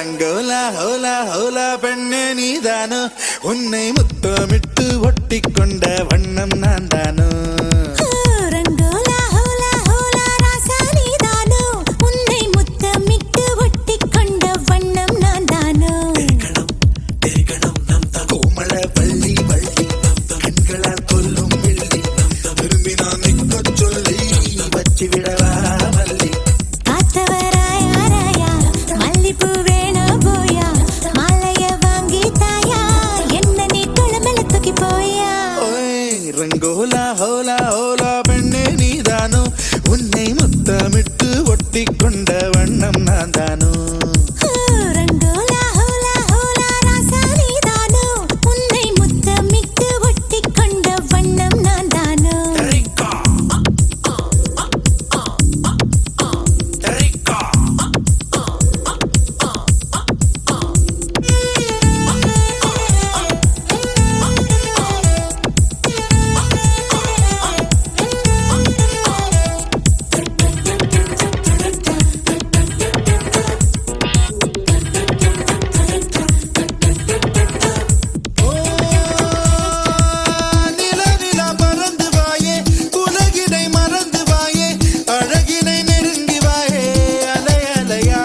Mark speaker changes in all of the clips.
Speaker 1: ரங்கோலா ஹோலா ஹோலா பெண்ணே நீதானோ, உன்னை முத்தமிட்டு ஒட்டி கொண்ட வண்ணம் நான் தானோ.
Speaker 2: ரங்கோலா ஹோலா ஹோலா ராசா நீதானோ, உன்னை முத்தமிட்டு ஒட்டி கொண்ட வண்ணம் நான் தானோ.
Speaker 1: கோமள வள்ளி வள்ளி கண்களால் கொல்லும் வெள்ளி, திரும்பி நான் நிற்க சொல்லி வச்சு விடவா மல்லி.
Speaker 2: காத்தவராயா மல்லிப்பூ வேணா போயா, மாலைய வாங்கி தாயா, என்ன நீ குளமல தூக்கி போயா.
Speaker 1: ரங்கோலா ஹோலா ஹோலா பெண்ணே நீதானோ, உன்னை முத்தமிட்டு ஒட்டி கொண்ட வண்ணம் நான் தானோ.
Speaker 2: ரங்கோலா ஹோலா ஹோலா ராசா நீதானோ, உன்னை முத்தமிட்டு ஒட்டி கொண்ட வண்ணம் நான் தானோ.
Speaker 1: நிலா நிலா பறந்து வாயே, உலகினை மறந்து வாயே, அழகினை நெருங்கி வாயே அலை அலையா.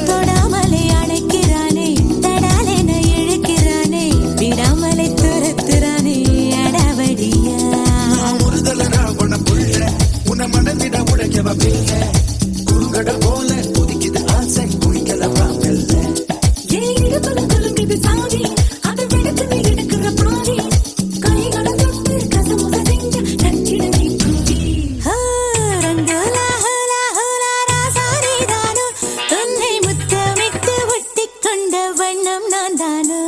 Speaker 2: தொடாமலே அணைக்கிறானே, தடாலென இழுக்கிறானே, விடாமலே துரத்துறானே அடாவடியா.
Speaker 1: முருதல ராவண புள்ள, உன மனதிட உடைக்கவ பிள்ளை, குறுங்கட போல கொதிக்குது ஆசை குடிக்கல பாம்பல்ல.
Speaker 2: இடுப்புல குலுங்குது சாவி, அதை விடுத்து நீ எடுக்கிற பாவி, கைகளை தொட்டு கசமுக செஞ்ச நச்சிட நீ பூவி. ரங்கோலா ஹோலா ஹோலா ராசா நீதானோ, உன்னை முத்தமிட்டு ஒட்டி கொண்ட வண்ணம் நான் தானோ.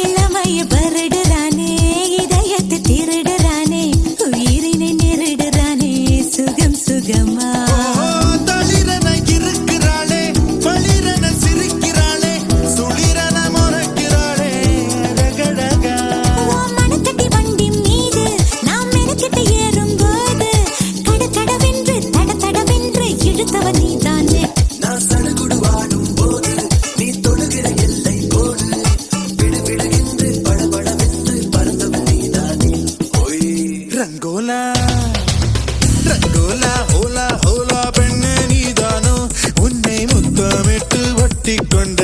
Speaker 2: இளமைய பருடுறானே, இதயத்தை திருடுறானே, உயிரினை நெருடுறானே சுகம் சுகமா.
Speaker 1: தளிரன இருக்கிறாளே, பளிரன சிரிக்கிறாளே, சுளிரன முறைக்கிறாளே அழகழகா.
Speaker 2: உன் மனத்தட்டி வண்டி மீது நாம் மெனக்கிட்டு ஏறும்போது, கடகடவென்று தடதடவென்று இழுத்தவன் நீதானே.
Speaker 1: நான் சடுகுடு வாடும் போது நீ தொடுகிற எல்லை போடு, விடு விடுகின்று படபடவென்று பறந்தவன் நீதானே. ஓய் ரங்கோலா ரங்கோலா ஹோலா ஹோலா பெண்ணே நீதானோ, உன்னை முத்தமிட்டு ஒட்டி கொண்ட